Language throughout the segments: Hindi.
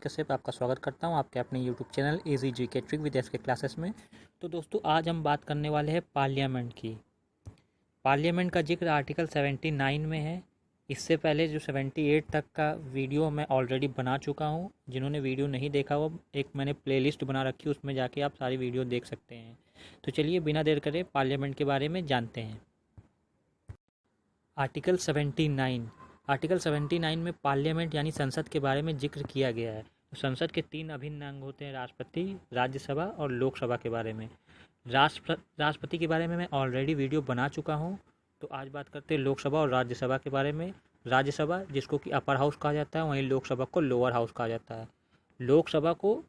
कैसे आपका स्वागत करता हूं आपके अपने YouTube channel easy GK trick with SK classes में। तो दोस्तों आज हम बात करने वाले हैं पार्लियामेंट की। पार्लियामेंट का जिक्र आर्टिकल 79 में है। इससे पहले जो 78 तक का वीडियो मैं ऑलरेडी बना चुका हूं। जिन्होंने वीडियो नहीं देखा वो एक मैंने प्लेलिस्ट बना रखी है, उसमें जाके आप सारी वीडियो देख सकते हैं। तो चलिए बिना देर करे पार्लियामेंट के बारे में जानते हैं। आर्टिकल 79 में पार्लियामेंट यानी संसद के बारे में जिक्र किया गया है। संसद के 3 अभिन्न अंग होते हैं, राष्ट्रपति, राज्यसभा और लोकसभा के बारे में। राष्ट्रपति के बारे में मैं ऑलरेडी वीडियो बना चुका हूं। तो आज बात करते हैं लोकसभा और राज्यसभा के बारे में। राज्यसभा जिसको कि अपर हाउस कहा जाता है, वहीं लोकसभा को लोअर हाउस कहा जाता है। लोकसभा को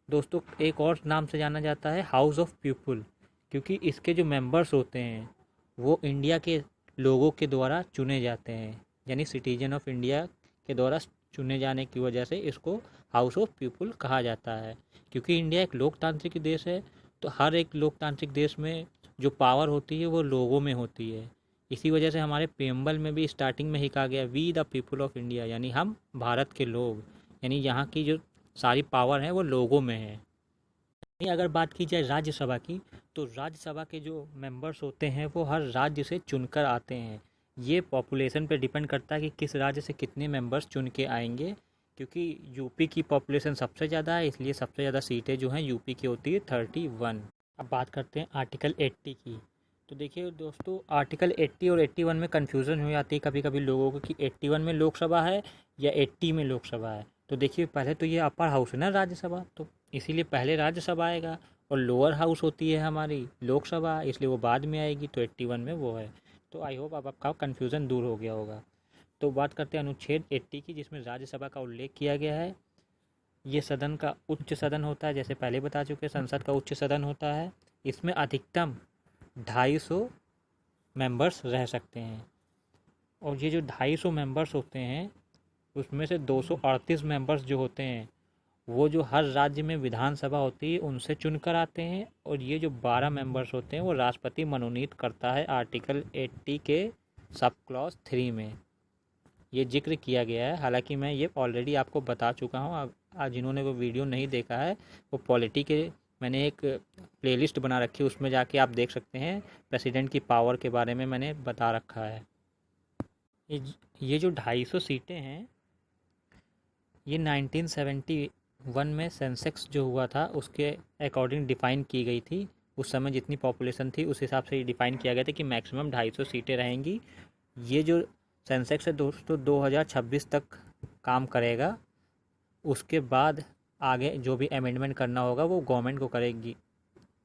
दोस्तों एक और नाम से जाना जाता है हाउस ऑफ पीपुल, क्योंकि इसके जो मेंबर्स होते हैं वो इंडिया के लोगों के द्वारा चुने जाते हैं, यानी सिटीजन ऑफ इंडिया के द्वारा चुने जाने की वजह से इसको हाउस ऑफ पीपुल कहा जाता है। क्योंकि इंडिया एक लोकतांत्रिक देश है, तो हर एक लोकतांत्रिक देश में जो पावर होती है वो लोगों में होती है। इसी वजह से हमारे प्रेम्बल में भी स्टार्टिंग में ही कहा गया we the people of India, यानी हम भारत के लोग, यानी यहाँ की जो सारी पावर है वो लोगों में है। अगर बात की जाए राज्यसभा की, तो राज्यसभा के जो मेंबर्स होते हैं वो हर राज्य से चुनकर आते हैं। ये पॉपुलेशन पे डिपेंड करता है कि किस राज्य से कितने मेंबर्स चुन के आएंगे। क्योंकि यूपी की पॉपुलेशन सबसे ज़्यादा है, इसलिए सबसे ज़्यादा सीटें जो हैं यूपी की होती है 31। अब बात करते हैं आर्टिकल 80 की। तो देखिए दोस्तों, आर्टिकल 80 और 81 में कन्फ्यूज़न हो जाती है कभी कभी लोगों को कि 81 में लोकसभा है या 80 में लोकसभा है। तो देखिए पहले तो ये अपर हाउस है ना राज्यसभा, तो इसीलिए पहले राज्यसभा आएगा, और लोअर हाउस होती है हमारी लोकसभा, इसलिए वो बाद में आएगी, तो 81 में वो है। तो आई होप अब आपका कन्फ्यूज़न दूर हो गया होगा। तो बात करते हैं अनुच्छेद 80 की, जिसमें राज्यसभा का उल्लेख किया गया है। ये सदन का उच्च सदन होता है, जैसे पहले बता चुके संसद का उच्च सदन होता है। इसमें अधिकतम 250 मेंबर्स रह सकते हैं, और ये जो 250 मेंबर्स होते हैं उसमें से 238 मेंबर्स जो होते हैं वो जो हर राज्य में विधानसभा होती है उनसे चुनकर आते हैं, और ये जो 12 मेंबर्स होते हैं वो राष्ट्रपति मनोनीत करता है। आर्टिकल 80 के सब क्लॉज 3 में ये जिक्र किया गया है। हालांकि मैं ये ऑलरेडी आपको बता चुका हूँ। आज जिन्होंने वो वीडियो नहीं देखा है वो पॉलिटी के मैंने एक प्लेलिस्ट बना रखी है, उसमें जाके आप देख सकते हैं। प्रेसिडेंट की पावर के बारे में मैंने बता रखा है। ये जो 250 सीटें हैं ये 1971 में सेंसेक्स जो हुआ था उसके अकॉर्डिंग डिफ़ाइन की गई थी। उस समय जितनी पॉपुलेशन थी उस हिसाब से डिफ़ाइन किया गया था कि मैक्सिमम 250 सीटें रहेंगी। ये जो सेंसेक्स है दोस्तों 2026 तक काम करेगा। उसके बाद आगे जो भी अमेंडमेंट करना होगा वो गवर्नमेंट को करेगी।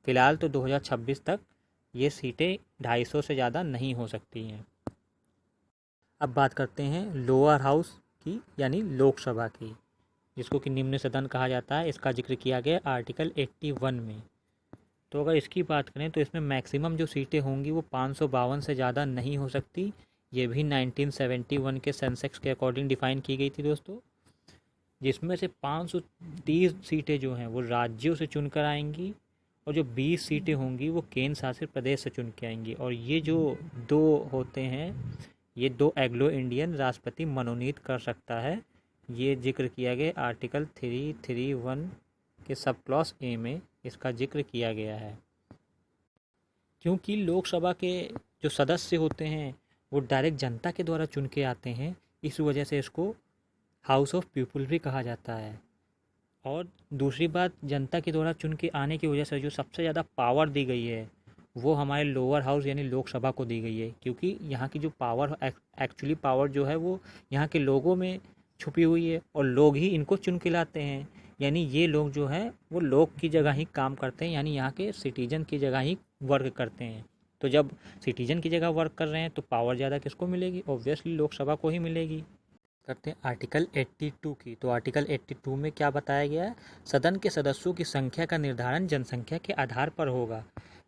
फ़िलहाल तो 2026 तक ये सीटें 250 से ज़्यादा नहीं हो सकती हैं। अब बात करते हैं लोअर हाउस की, यानी लोकसभा की, जिसको कि निम्न सदन कहा जाता है। इसका जिक्र किया गया आर्टिकल 81 में। तो अगर इसकी बात करें तो इसमें मैक्सिमम जो सीटें होंगी वो 552 से ज़्यादा नहीं हो सकती। ये भी 1971 के सेंसेक्स के अकॉर्डिंग डिफ़ाइन की गई थी दोस्तों, जिसमें से 530 सीटें जो हैं वो राज्यों से चुनकर आएंगी, और जो 20 सीटें होंगी वो केंद्र शासित प्रदेश से चुन के आएंगी। और ये जो 2 होते हैं ये 2 एंग्लो इंडियन राष्ट्रपति मनोनीत कर सकता है। ये जिक्र किया गया आर्टिकल 331 के सब क्लॉज ए में इसका जिक्र किया गया है। क्योंकि लोकसभा के जो सदस्य होते हैं वो डायरेक्ट जनता के द्वारा चुन के आते हैं, इस वजह से इसको हाउस ऑफ पीपुल भी कहा जाता है। और दूसरी बात, जनता के द्वारा चुन के आने की वजह से जो सबसे ज़्यादा पावर दी गई है वो हमारे लोअर हाउस यानी लोकसभा को दी गई है। क्योंकि यहाँ की जो पावर एक्चुअली पावर जो है वो यहाँ के लोगों में छुपी हुई है, और लोग ही इनको चुन के लाते हैं। यानी ये लोग जो हैं वो लोग की जगह ही काम करते हैं, यानी यहाँ के सिटीजन की जगह ही वर्क करते हैं। तो जब सिटीजन की जगह वर्क कर रहे हैं तो पावर ज़्यादा किसको मिलेगी? ऑब्वियसली लोकसभा को ही मिलेगी। करते हैं आर्टिकल 82 की। तो आर्टिकल 82 में क्या बताया गया है? सदन के सदस्यों की संख्या का निर्धारण जनसंख्या के आधार पर होगा।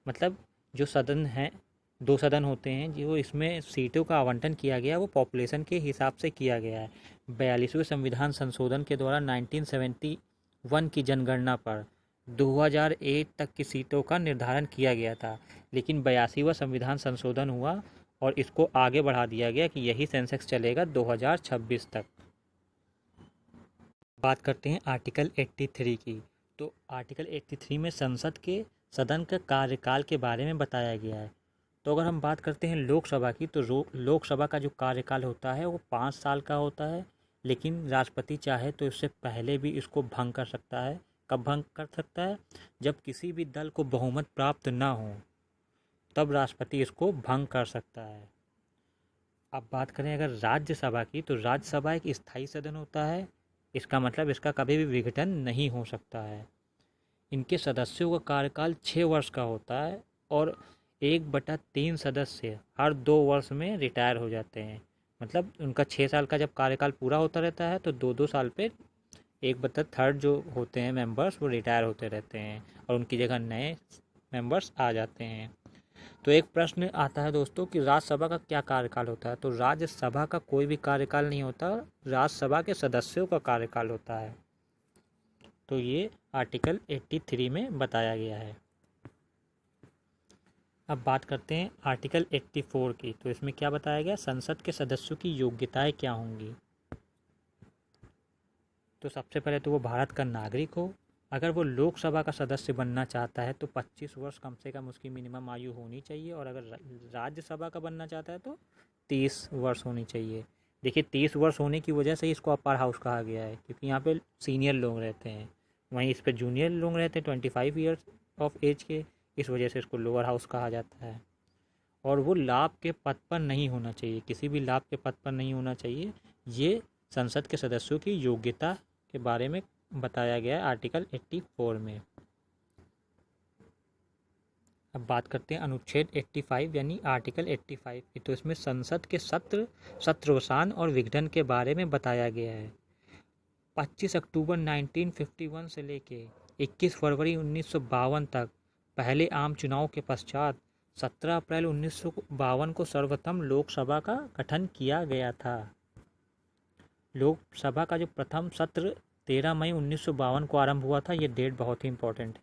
मतलब जो सदन है, 2 सदन होते हैं जो इसमें सीटों का आवंटन किया गया वो पॉपुलेशन के हिसाब से किया गया है। 42वें संविधान संशोधन के द्वारा 1971 की जनगणना पर 2001 तक की सीटों का निर्धारण किया गया था, लेकिन 82वां संविधान संशोधन हुआ और इसको आगे बढ़ा दिया गया कि यही सेंसेक्स चलेगा 2026 तक। बात करते हैं आर्टिकल 83 की। तो आर्टिकल 83 में संसद के सदन का कार्यकाल के बारे में बताया गया है। तो अगर हम बात करते हैं लोकसभा की, तो लोकसभा का जो कार्यकाल होता है वो 5 साल का होता है, लेकिन राष्ट्रपति चाहे तो इससे पहले भी इसको भंग कर सकता है। कब भंग कर सकता है? जब किसी भी दल को बहुमत प्राप्त ना हो, तब राष्ट्रपति इसको भंग कर सकता है। अब बात करें अगर राज्यसभा की, तो राज्यसभा एक स्थायी सदन होता है। इसका मतलब इसका कभी भी विघटन नहीं हो सकता है। इनके सदस्यों का कार्यकाल 6 वर्ष का होता है और 1/3 सदस्य हर 2 वर्ष में रिटायर हो जाते हैं। मतलब उनका 6 साल का जब कार्यकाल पूरा होता रहता है तो 2-2 साल पे 1/3 जो होते हैं मेंबर्स वो रिटायर होते रहते हैं और उनकी जगह नए मेंबर्स आ जाते हैं। तो एक प्रश्न आता है दोस्तों कि राज्यसभा का क्या कार्यकाल होता है? तो राज्यसभा का कोई भी कार्यकाल नहीं होता, राज्यसभा के सदस्यों का कार्यकाल होता है। तो ये आर्टिकल 83 में बताया गया है। अब बात करते हैं आर्टिकल 84 की। तो इसमें क्या बताया गया? संसद के सदस्यों की योग्यताएं क्या होंगी। तो सबसे पहले तो वो भारत का नागरिक हो। अगर वो लोकसभा का सदस्य बनना चाहता है तो 25 वर्ष कम से कम उसकी मिनिमम आयु होनी चाहिए, और अगर राज्यसभा का बनना चाहता है तो 30 वर्ष होनी चाहिए। देखिए 30 वर्ष होने की वजह से इसको अपर हाउस कहा गया है, क्योंकि यहाँ पे सीनियर लोग रहते हैं, वहीं इस पर जूनियर लोग रहते हैं 25 ईयर्स ऑफ एज के, इस वजह से इसको लोअर हाउस कहा जाता है। और वो लाभ के पद पर नहीं होना चाहिए, किसी भी लाभ के पद पर नहीं होना चाहिए। ये संसद के सदस्यों की योग्यता के बारे में बताया गया है आर्टिकल 84 में। अब बात करते हैं अनुच्छेद 85 यानी आर्टिकल 85 की। तो इसमें संसद के सत्रवसान और विघटन के बारे में बताया गया है। 25 अक्टूबर 1951 से लेके 21 फरवरी 1952 तक पहले आम चुनाव के पश्चात 17 अप्रैल 1952 को सर्वप्रथम लोकसभा का गठन किया गया था। लोकसभा का जो प्रथम सत्र 13 मई 1952 को आरंभ हुआ था। ये डेट बहुत ही इम्पोर्टेंट है।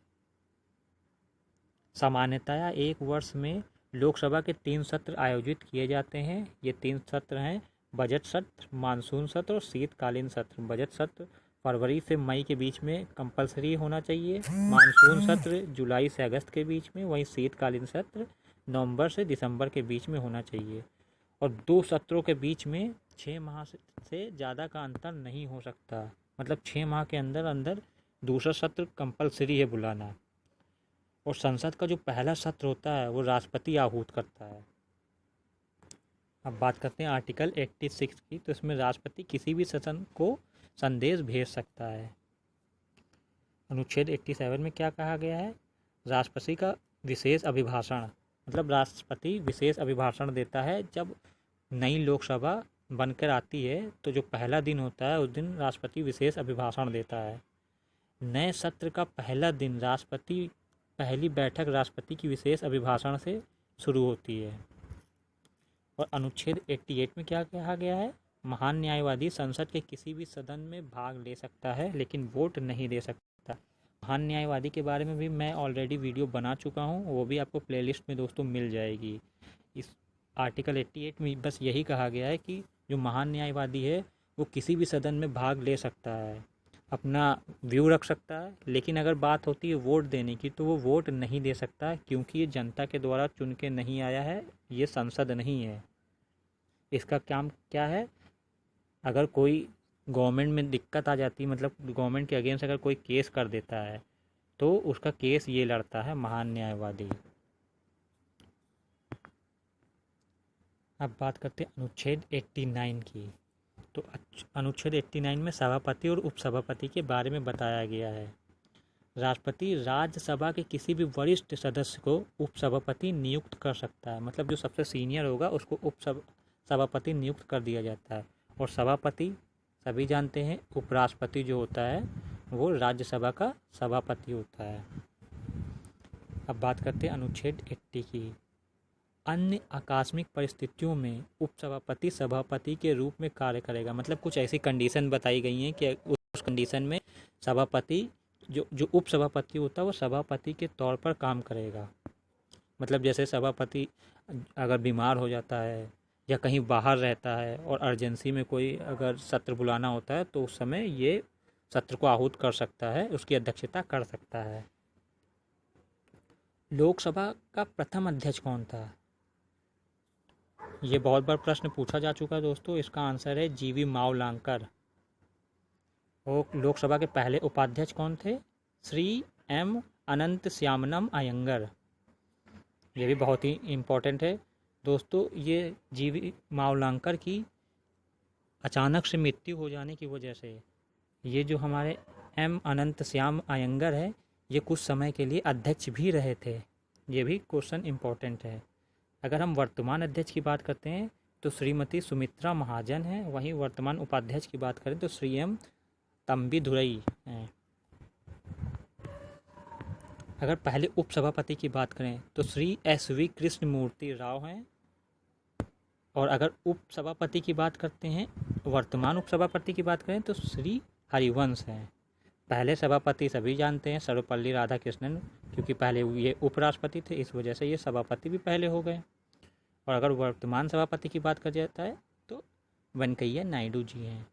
सामान्यतया एक वर्ष में लोकसभा के 3 सत्र आयोजित किए जाते हैं। ये 3 सत्र हैं बजट सत्र, मानसून सत्र और शीतकालीन सत्र। बजट सत्र फरवरी से मई के बीच में कंपलसरी होना चाहिए, मानसून सत्र जुलाई से अगस्त के बीच में, वहीं शीतकालीन सत्र नवंबर से दिसंबर के बीच में होना चाहिए। और 2 सत्रों के बीच में 6 माह से ज़्यादा का अंतर नहीं हो सकता। मतलब 6 माह के अंदर अंदर दूसरा सत्र कंपलसरी है बुलाना। और संसद का जो पहला सत्र होता है वो राष्ट्रपति आहूत करता है। अब बात करते हैं आर्टिकल 86 की। तो इसमें राष्ट्रपति किसी भी सदन को संदेश भेज सकता है। अनुच्छेद 87 में क्या कहा गया है? राष्ट्रपति का विशेष अभिभाषण, मतलब राष्ट्रपति विशेष अभिभाषण देता है। जब नई लोकसभा बनकर आती है तो जो पहला दिन होता है उस दिन राष्ट्रपति विशेष अभिभाषण देता है। नए सत्र का पहला दिन पहली बैठक राष्ट्रपति की विशेष अभिभाषण से शुरू होती है। और अनुच्छेद 88 में क्या कहा गया है? महान न्यायवादी संसद के किसी भी सदन में भाग ले सकता है लेकिन वोट नहीं दे सकता। महान न्यायवादी के बारे में भी मैं ऑलरेडी वीडियो बना चुका हूँ, वो भी आपको प्लेलिस्ट में दोस्तों मिल जाएगी। इस आर्टिकल 88 में बस यही कहा गया है कि जो महान न्यायवादी है वो किसी भी सदन में भाग ले सकता है, अपना व्यू रख सकता है, लेकिन अगर बात होती है वोट देने की तो वो वोट नहीं दे सकता, क्योंकि ये जनता के द्वारा चुन के नहीं आया है, ये संसद नहीं है। इसका काम क्या है? अगर कोई गवर्नमेंट में दिक्कत आ जाती है, मतलब गवर्नमेंट के अगेंस्ट अगर कोई केस कर देता है तो उसका केस ये लड़ता है महान न्यायवादी। अब बात करते हैं अनुच्छेद 89 की। तो अनुच्छेद 89 में सभापति और उपसभापति के बारे में बताया गया है। राष्ट्रपति राज्यसभा के किसी भी वरिष्ठ सदस्य को उपसभापति नियुक्त कर सकता है। मतलब जो सबसे सीनियर होगा उसको उपसभापति नियुक्त कर दिया जाता है। और सभापति सभी जानते हैं, उपराष्ट्रपति जो होता है वो राज्यसभा का सभापति होता है। अब बात करते हैं अनुच्छेद 80 की। अन्य आकस्मिक परिस्थितियों में उपसभापति सभापति के रूप में कार्य करेगा। मतलब कुछ ऐसी कंडीशन बताई गई हैं कि उस कंडीशन में सभापति जो उपसभापति होता है वो सभापति के तौर पर काम करेगा। मतलब जैसे सभापति अगर बीमार हो जाता है या कहीं बाहर रहता है और अर्जेंसी में कोई अगर सत्र बुलाना होता है तो उस समय ये सत्र को आहूत कर सकता है, उसकी अध्यक्षता कर सकता है। लोकसभा का प्रथम अध्यक्ष कौन था? ये बहुत बार प्रश्न पूछा जा चुका है दोस्तों। इसका आंसर है जीवी मावलांकर। और लोकसभा के पहले उपाध्यक्ष कौन थे? श्री एम अनंत श्यामनम अयंगर। ये भी बहुत ही इम्पोर्टेंट है दोस्तों। ये जीवी मावलांकर की अचानक से मृत्यु हो जाने की वजह से ये जो हमारे एम अनंत श्याम अयंगर है ये कुछ समय के लिए अध्यक्ष भी रहे थे। ये भी क्वेश्चन इम्पोर्टेंट है। अगर हम वर्तमान अध्यक्ष की बात करते हैं तो श्रीमती सुमित्रा महाजन है। वहीं वर्तमान उपाध्यक्ष की बात करें तो श्री एम तम्बीदुरई हैं। अगर पहले उपसभापति की बात करें तो श्री एस वी कृष्णमूर्ति राव हैं। और अगर उपसभापति की बात करते हैं, वर्तमान उपसभापति की बात करें तो श्री हरिवंश हैं। पहले सभापति सभी जानते हैं, सर्वपल्ली राधाकृष्णन, क्योंकि पहले ये उपराष्ट्रपति थे, इस वजह से ये सभापति भी पहले हो गए। और अगर वर्तमान सभापति की बात कर जाता है तो वेंकैया नायडू जी हैं।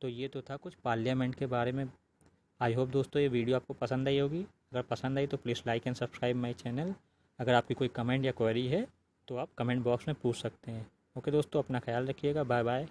तो ये तो था कुछ पार्लियामेंट के बारे में। आई होप दोस्तों ये वीडियो आपको पसंद आई होगी। अगर पसंद आई तो please like and subscribe my channel. अगर आपकी कोई कमेंट या क्वेरी है तो आप कमेंट बॉक्स में पूछ सकते हैं। ओके दोस्तों, अपना ख्याल रखिएगा। Bye bye.